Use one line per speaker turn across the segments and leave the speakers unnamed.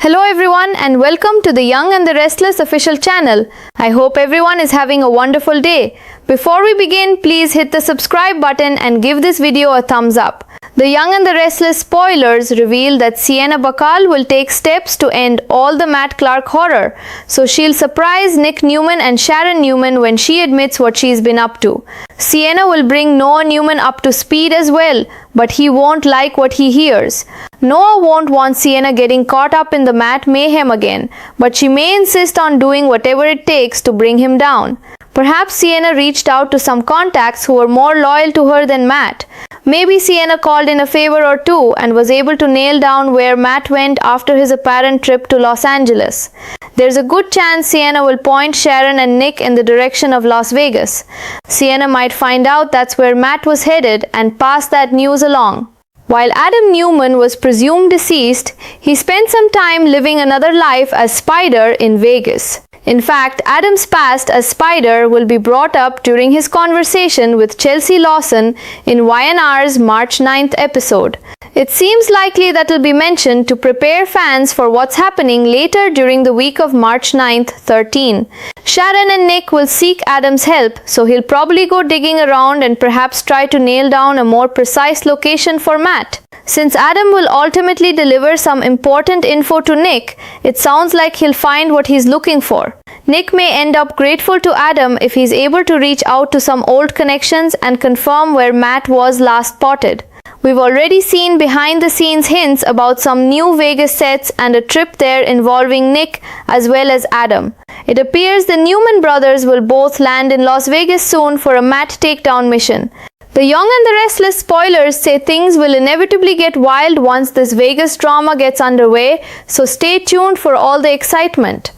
Hello everyone and welcome to the Young and the Restless official channel. I hope everyone is having a wonderful day. Before we begin, please hit the subscribe button and give this video a thumbs up. The Young and the Restless spoilers reveal that Sienna Bacall will take steps to end all the Matt Clark horror. So she'll surprise Nick Newman and Sharon Newman when she admits what she's been up to. Sienna will bring Noah Newman up to speed as well, but he won't like what he hears. Noah won't want Sienna getting caught up in the Matt mayhem again, but she may insist on doing whatever it takes to bring him down. Perhaps Sienna reached out to some contacts who were more loyal to her than Matt. Maybe Sienna called in a favor or two and was able to nail down where Matt went after his apparent trip to Los Angeles. There's a good chance Sienna will point Sharon and Nick in the direction of Las Vegas. Sienna might find out that's where Matt was headed and pass that news along. While Adam Newman was presumed deceased, he spent some time living another life as Spider in Vegas. In fact, Adam's past as Spider will be brought up during his conversation with Chelsea Lawson in YNR's March 9th episode. It seems likely that will be mentioned to prepare fans for what's happening later during the week of March 9th, 13. Sharon and Nick will seek Adam's help, so he'll probably go digging around and perhaps try to nail down a more precise location for Matt. Since Adam will ultimately deliver some important info to Nick, it sounds like he'll find what he's looking for. Nick may end up grateful to Adam if he's able to reach out to some old connections and confirm where Matt was last spotted. We've already seen behind-the-scenes hints about some new Vegas sets and a trip there involving Nick as well as Adam. It appears the Newman brothers will both land in Las Vegas soon for a Matt takedown mission. The Young and the Restless spoilers say things will inevitably get wild once this Vegas drama gets underway, so stay tuned for all the excitement.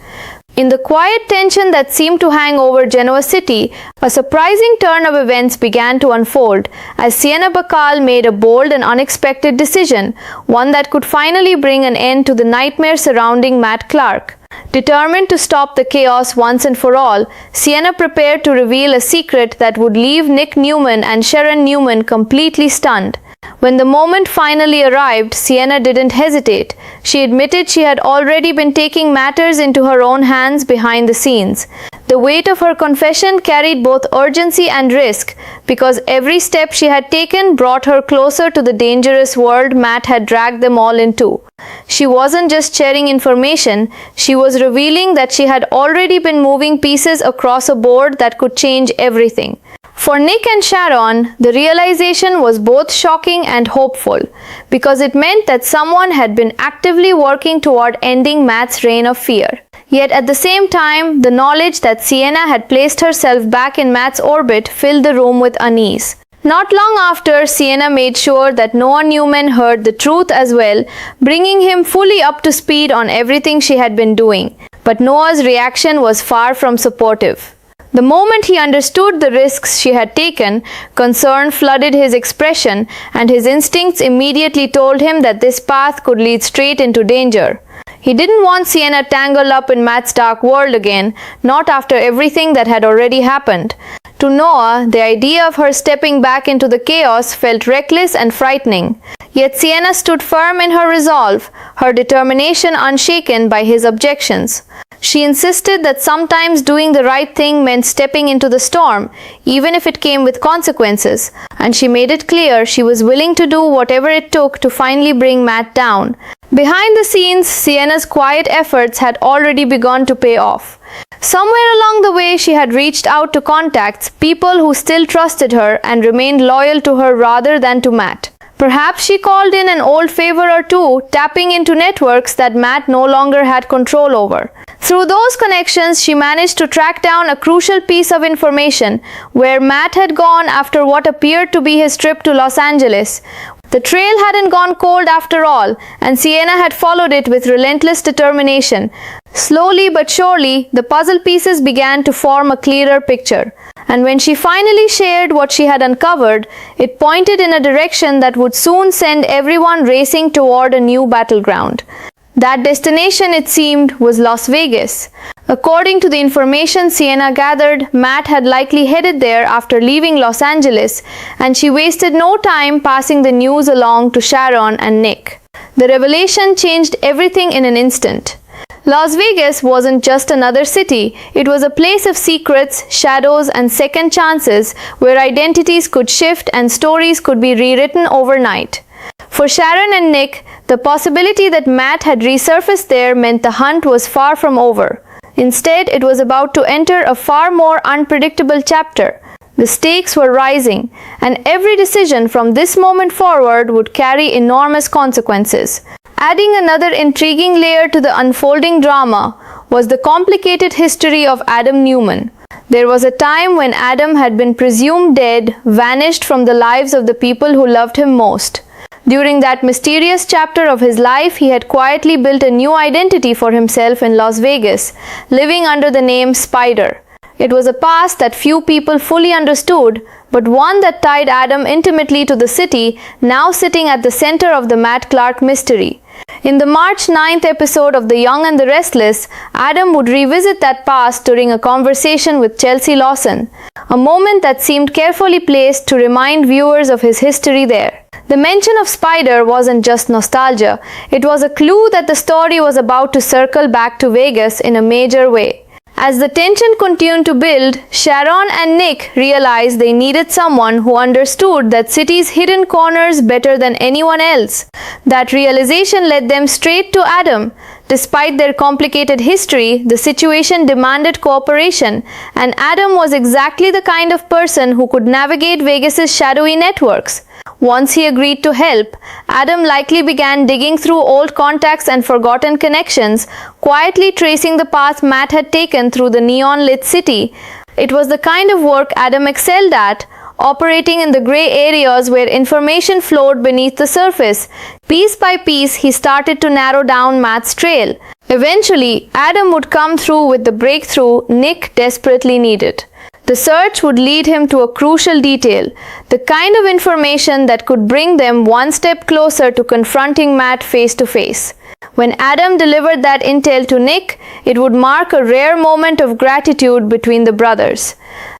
In the quiet tension that seemed to hang over Genoa City, a surprising turn of events began to unfold as Sienna Bacall made a bold and unexpected decision, one that could finally bring an end to the nightmare surrounding Matt Clark. Determined to stop the chaos once and for all, Sienna prepared to reveal a secret that would leave Nick Newman and Sharon Newman completely stunned. When the moment finally arrived, Sienna didn't hesitate. She admitted she had already been taking matters into her own hands behind the scenes. The weight of her confession carried both urgency and risk, because every step she had taken brought her closer to the dangerous world Matt had dragged them all into. She wasn't just sharing information, she was revealing that she had already been moving pieces across a board that could change everything. For Nick and Sharon, the realization was both shocking and hopeful, because it meant that someone had been actively working toward ending Matt's reign of fear. Yet at the same time, the knowledge that Sienna had placed herself back in Matt's orbit filled the room with unease. Not long after, Sienna made sure that Noah Newman heard the truth as well, bringing him fully up to speed on everything she had been doing. But Noah's reaction was far from supportive. The moment he understood the risks she had taken, concern flooded his expression, and his instincts immediately told him that this path could lead straight into danger. He didn't want Sienna tangled up in Matt's dark world again, not after everything that had already happened. To Noah, the idea of her stepping back into the chaos felt reckless and frightening. Yet Sienna stood firm in her resolve, her determination unshaken by his objections. She insisted that sometimes doing the right thing meant stepping into the storm, even if it came with consequences, and she made it clear she was willing to do whatever it took to finally bring Matt down. Behind the scenes, Sienna's quiet efforts had already begun to pay off. Somewhere along the way, she had reached out to contacts, people who still trusted her and remained loyal to her rather than to Matt. Perhaps she called in an old favor or two, tapping into networks that Matt no longer had control over. Through those connections, she managed to track down a crucial piece of information where Matt had gone after what appeared to be his trip to Los Angeles. The trail hadn't gone cold after all, and Sienna had followed it with relentless determination. Slowly but surely, the puzzle pieces began to form a clearer picture. And when she finally shared what she had uncovered, it pointed in a direction that would soon send everyone racing toward a new battleground. That destination, it seemed, was Las Vegas. According to the information Sienna gathered, Matt had likely headed there after leaving Los Angeles, and she wasted no time passing the news along to Sharon and Nick. The revelation changed everything in an instant. Las Vegas wasn't just another city, it was a place of secrets, shadows, and second chances where identities could shift and stories could be rewritten overnight. For Sharon and Nick, the possibility that Matt had resurfaced there meant the hunt was far from over. Instead, it was about to enter a far more unpredictable chapter. The stakes were rising, and every decision from this moment forward would carry enormous consequences. Adding another intriguing layer to the unfolding drama was the complicated history of Adam Newman. There was a time when Adam had been presumed dead, vanished from the lives of the people who loved him most. During that mysterious chapter of his life, he had quietly built a new identity for himself in Las Vegas, living under the name Spider. It was a past that few people fully understood, but one that tied Adam intimately to the city, now sitting at the center of the Matt Clark mystery. In the March 9th episode of The Young and the Restless, Adam would revisit that past during a conversation with Chelsea Lawson, a moment that seemed carefully placed to remind viewers of his history there. The mention of Spider wasn't just nostalgia, it was a clue that the story was about to circle back to Vegas in a major way. As the tension continued to build, Sharon and Nick realized they needed someone who understood that city's hidden corners better than anyone else. That realization led them straight to Adam. Despite their complicated history, the situation demanded cooperation, and Adam was exactly the kind of person who could navigate Vegas's shadowy networks. Once he agreed to help, Adam likely began digging through old contacts and forgotten connections, quietly tracing the path Matt had taken through the neon-lit city. It was the kind of work Adam excelled at, operating in the gray areas where information flowed beneath the surface. Piece by piece, he started to narrow down Matt's trail. Eventually, Adam would come through with the breakthrough Nick desperately needed. The search would lead him to a crucial detail, the kind of information that could bring them one step closer to confronting Matt face to face. When Adam delivered that intel to Nick, it would mark a rare moment of gratitude between the brothers.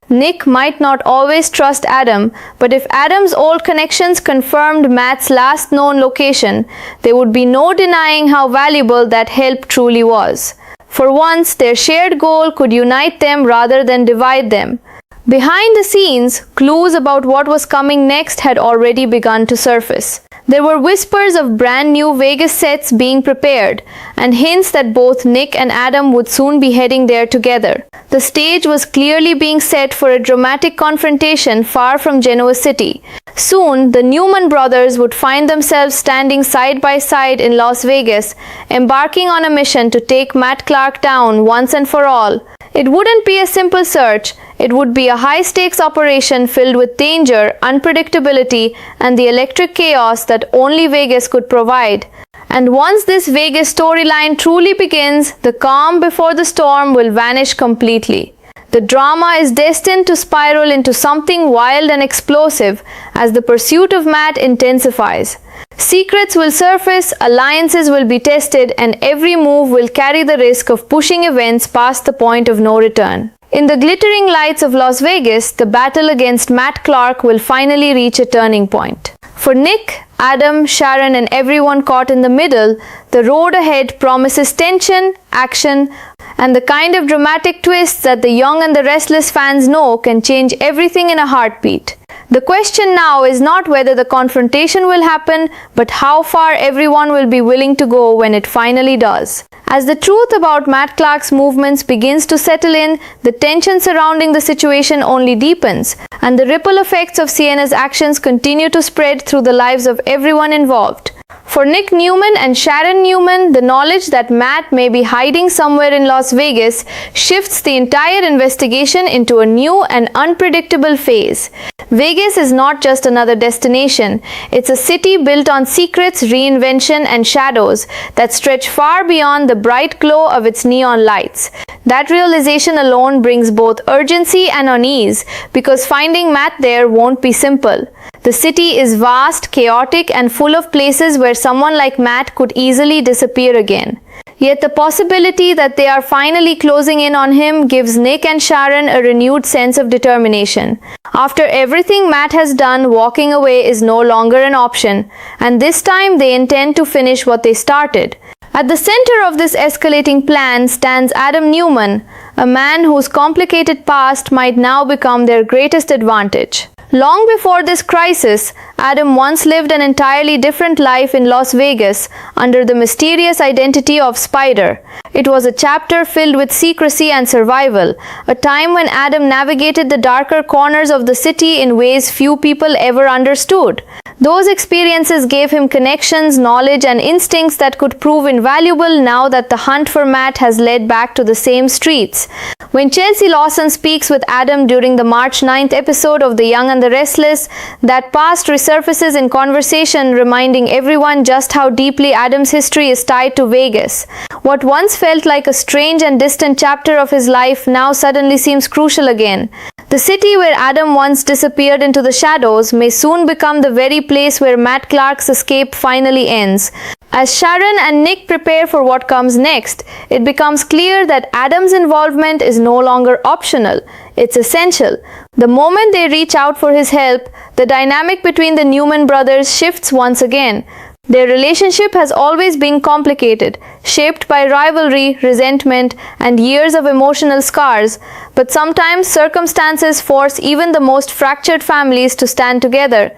Nick might not always trust Adam, but if Adam's old connections confirmed Matt's last known location, there would be no denying how valuable that help truly was. For once, their shared goal could unite them rather than divide them. Behind the scenes, clues about what was coming next had already begun to surface. There were whispers of brand new Vegas sets being prepared, and hints that both Nick and Adam would soon be heading there together. The stage was clearly being set for a dramatic confrontation far from Genoa City. Soon, the Newman brothers would find themselves standing side by side in Las Vegas, embarking on a mission to take Matt Clark down once and for all. It wouldn't be a simple search, it would be a high-stakes operation filled with danger, unpredictability, and the electric chaos that only Vegas could provide. And once this Vegas storyline truly begins, the calm before the storm will vanish completely. The drama is destined to spiral into something wild and explosive as the pursuit of Matt intensifies. Secrets will surface, alliances will be tested, and every move will carry the risk of pushing events past the point of no return. In the glittering lights of Las Vegas, the battle against Matt Clark will finally reach a turning point. For Nick, Adam, Sharon, and everyone caught in the middle, the road ahead promises tension, action, and the kind of dramatic twists that the Young and the Restless fans know can change everything in a heartbeat. The question now is not whether the confrontation will happen, but how far everyone will be willing to go when it finally does. As the truth about Matt Clark's movements begins to settle in, the tension surrounding the situation only deepens, and the ripple effects of Sienna's actions continue to spread through the lives of everyone involved. For Nick Newman and Sharon Newman, the knowledge that Matt may be hiding somewhere in Las Vegas shifts the entire investigation into a new and unpredictable phase. Vegas is not just another destination, it's a city built on secrets, reinvention, and shadows that stretch far beyond the bright glow of its neon lights. That realization alone brings both urgency and unease, because finding Matt there won't be simple. The city is vast, chaotic, and full of places where someone like Matt could easily disappear again. Yet the possibility that they are finally closing in on him gives Nick and Sharon a renewed sense of determination. After everything Matt has done, walking away is no longer an option, and this time they intend to finish what they started. At the center of this escalating plan stands Adam Newman, a man whose complicated past might now become their greatest advantage. Long before this crisis, Adam once lived an entirely different life in Las Vegas under the mysterious identity of Spider. It was a chapter filled with secrecy and survival, a time when Adam navigated the darker corners of the city in ways few people ever understood. Those experiences gave him connections, knowledge, and instincts that could prove invaluable now that the hunt for Matt has led back to the same streets. When Chelsea Lawson speaks with Adam during the March 9th episode of The Young and the Restless, that past resurfaces in conversation, reminding everyone just how deeply Adam's history is tied to Vegas. What once felt like a strange and distant chapter of his life now suddenly seems crucial again. The city where Adam once disappeared into the shadows may soon become the very place where Matt Clark's escape finally ends. As Sharon and Nick prepare for what comes next, it becomes clear that Adam's involvement is no longer optional, it's essential. The moment they reach out for his help, the dynamic between the Newman brothers shifts once again. Their relationship has always been complicated, shaped by rivalry, resentment, and years of emotional scars, but sometimes circumstances force even the most fractured families to stand together.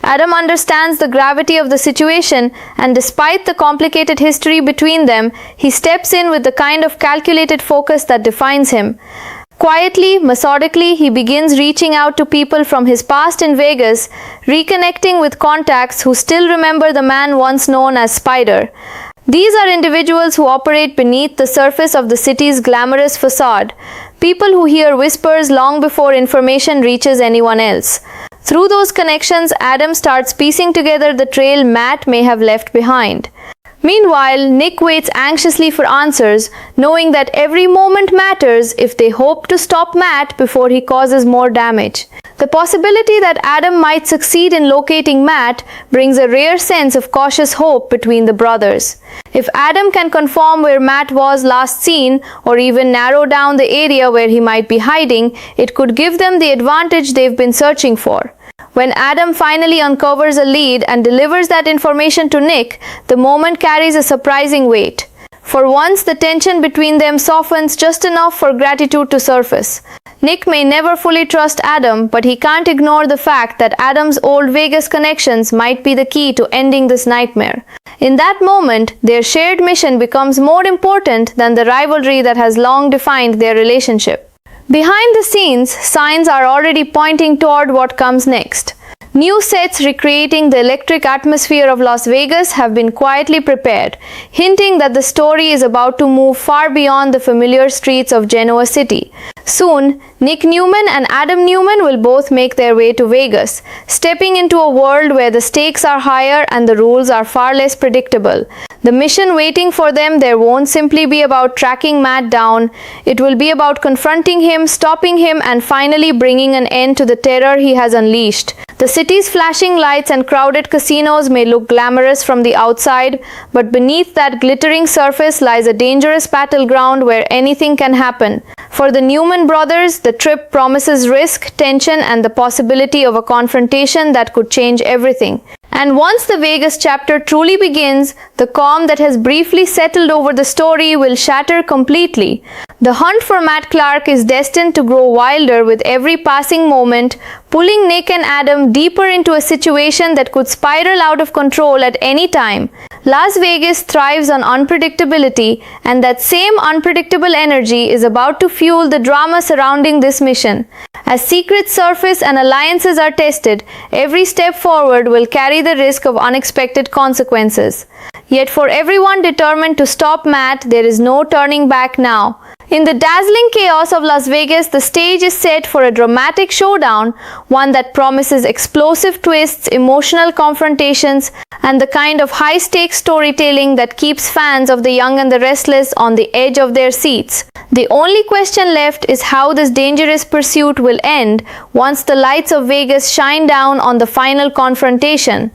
Adam understands the gravity of the situation, and despite the complicated history between them, he steps in with the kind of calculated focus that defines him. Quietly, methodically, he begins reaching out to people from his past in Vegas, reconnecting with contacts who still remember the man once known as Spider. These are individuals who operate beneath the surface of the city's glamorous facade, people who hear whispers long before information reaches anyone else. Through those connections, Adam starts piecing together the trail Matt may have left behind. Meanwhile, Nick waits anxiously for answers, knowing that every moment matters if they hope to stop Matt before he causes more damage. The possibility that Adam might succeed in locating Matt brings a rare sense of cautious hope between the brothers. If Adam can confirm where Matt was last seen, or even narrow down the area where he might be hiding, it could give them the advantage they've been searching for. When Adam finally uncovers a lead and delivers that information to Nick, the moment carries a surprising weight. For once, the tension between them softens just enough for gratitude to surface. Nick may never fully trust Adam, but he can't ignore the fact that Adam's old Vegas connections might be the key to ending this nightmare. In that moment, their shared mission becomes more important than the rivalry that has long defined their relationship. Behind the scenes, signs are already pointing toward what comes next. New sets recreating the electric atmosphere of Las Vegas have been quietly prepared, hinting that the story is about to move far beyond the familiar streets of Genoa City. Soon, Nick Newman and Adam Newman will both make their way to Vegas, stepping into a world where the stakes are higher and the rules are far less predictable. The mission waiting for them there won't simply be about tracking Matt down. It will be about confronting him, stopping him, and finally bringing an end to the terror he has unleashed. The city's flashing lights and crowded casinos may look glamorous from the outside, but beneath that glittering surface lies a dangerous battleground where anything can happen. For the Newman brothers, the trip promises risk, tension, and the possibility of a confrontation that could change everything. And once the Vegas chapter truly begins, the calm that has briefly settled over the story will shatter completely. The hunt for Matt Clark is destined to grow wilder with every passing moment, pulling Nick and Adam deeper into a situation that could spiral out of control at any time. Las Vegas thrives on unpredictability, and that same unpredictable energy is about to fuel the drama surrounding this mission. As secrets surface and alliances are tested, every step forward will carry the risk of unexpected consequences. Yet for everyone determined to stop Matt, there is no turning back now. In the dazzling chaos of Las Vegas, the stage is set for a dramatic showdown, one that promises explosive twists, emotional confrontations, and the kind of high-stakes storytelling that keeps fans of The Young and the Restless on the edge of their seats. The only question left is how this dangerous pursuit will end once the lights of Vegas shine down on the final confrontation.